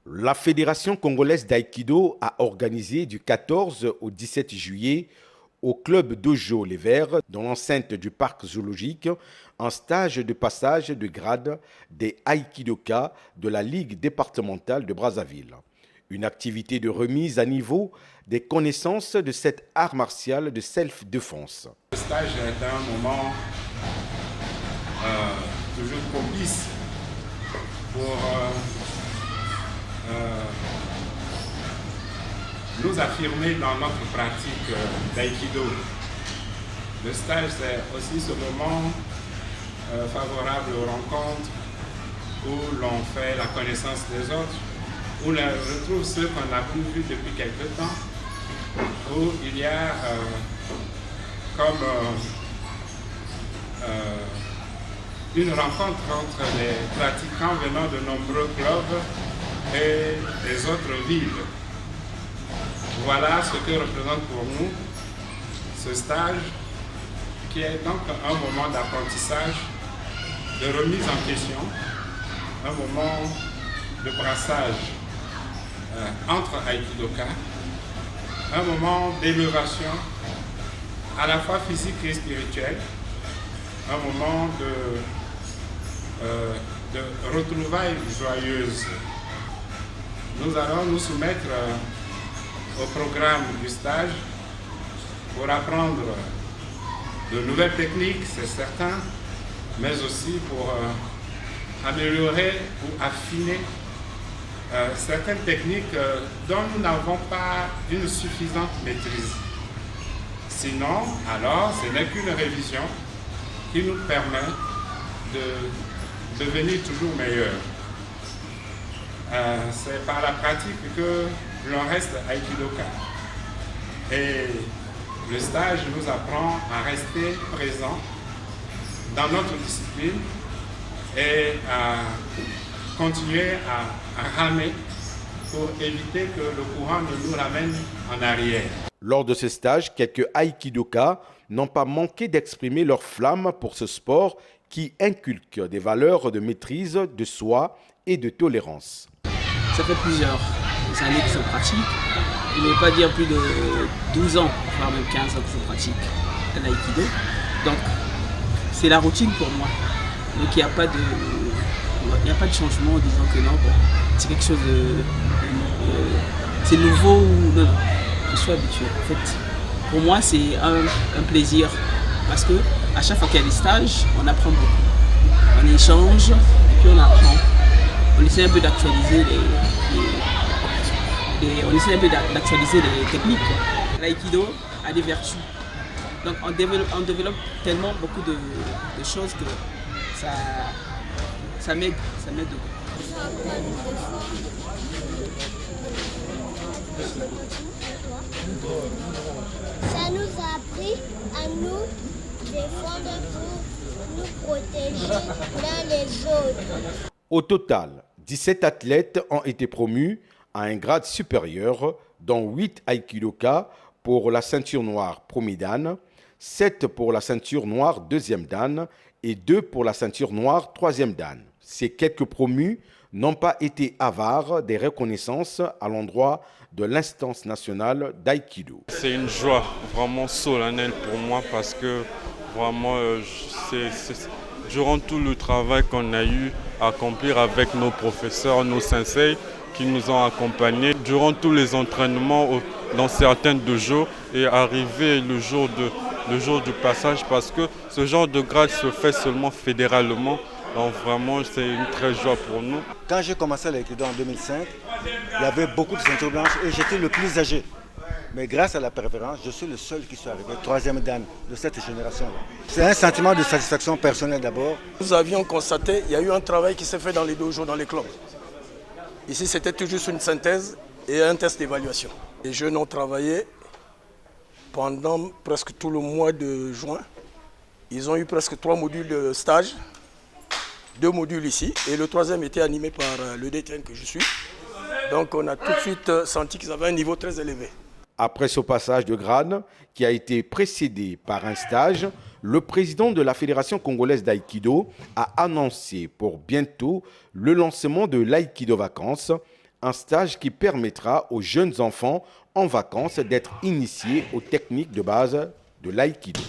La Fédération congolaise d'aïkido a organisé du 14 au 17 juillet au club Dojo Les Verts, dans l'enceinte du parc zoologique, un stage de passage de grade des aïkidokas de la Ligue départementale de Brazzaville. Une activité de remise à niveau des connaissances de cet art martial de self-défense. Le stage est un moment toujours propice pour nous affirmer dans notre pratique d'aïkido. Le stage, c'est aussi ce moment favorable aux rencontres où l'on fait la connaissance des autres, où l'on retrouve ceux qu'on n'a plus vus depuis quelque temps, où il y a une rencontre entre les pratiquants venant de nombreux clubs et des autres villes. Voilà ce que représente pour nous ce stage, qui est donc un moment d'apprentissage, de remise en question, un moment de brassage entre aïkidoka, un moment d'élévation à la fois physique et spirituelle, un moment de retrouvailles joyeuses. Nous allons nous soumettre au programme du stage pour apprendre de nouvelles techniques, c'est certain, mais aussi pour améliorer ou affiner certaines techniques dont nous n'avons pas une suffisante maîtrise. Sinon, alors, ce n'est qu'une révision qui nous permet de devenir toujours meilleurs. C'est par la pratique que l'on reste aïkidoka. Et le stage nous apprend à rester présent dans notre discipline et à continuer à ramer pour éviter que le courant ne nous ramène en arrière. Lors de ce stage, quelques aïkidokas n'ont pas manqué d'exprimer leur flamme pour ce sport qui inculque des valeurs de maîtrise de soi et de tolérance. Ça fait plusieurs années que je pratique. Il ne veut pas dire plus de 12 ans, voire même 15 ans que je pratique l'aïkido. Donc, c'est la routine pour moi. Donc, il n'y a pas de changement en disant que non, bon, c'est quelque chose de c'est nouveau ou non. Je suis habitué. En fait, pour moi, c'est un plaisir parce que à chaque fois qu'il y a des stages, on apprend beaucoup. On échange et puis on apprend. On essaie un peu d'actualiser les techniques. L'aïkido a des vertus. Donc on développe tellement beaucoup de choses que ça m'aide. Ça nous a appris à nous défendre pour nous protéger l'un les autres. Au total, 17 athlètes ont été promus à un grade supérieur, dont 8 aïkidokas pour la ceinture noire premier dan, 7 pour la ceinture noire deuxième dan et 2 pour la ceinture noire troisième dan. Ces quelques promus n'ont pas été avares des reconnaissances à l'endroit de l'instance nationale d'aïkido. C'est une joie vraiment solennelle pour moi parce que vraiment durant tout le travail qu'on a eu à accomplir avec nos professeurs, nos sensei qui nous ont accompagnés durant tous les entraînements dans certains dojos et arriver le jour du passage parce que ce genre de grade se fait seulement fédéralement. Donc vraiment, c'est une très joie pour nous. Quand j'ai commencé l'aïkido en 2005, il y avait beaucoup de ceintures blanches et j'étais le plus âgé. Mais grâce à la préférence, je suis le seul qui soit arrivé, troisième dan de cette génération-là. C'est un sentiment de satisfaction personnelle d'abord. Nous avions constaté qu'il y a eu un travail qui s'est fait dans les dojos, dans les clubs. Ici, c'était tout juste une synthèse et un test d'évaluation. Les jeunes ont travaillé pendant presque tout le mois de juin. Ils ont eu presque 3 modules de stage, 2 modules ici, et le 3e était animé par le DTN que je suis. Donc on a tout de suite senti qu'ils avaient un niveau très élevé. Après ce passage de grade, qui a été précédé par un stage, le président de la Fédération congolaise d'aïkido a annoncé pour bientôt le lancement de l'aïkido vacances, un stage qui permettra aux jeunes enfants en vacances d'être initiés aux techniques de base de l'aïkido.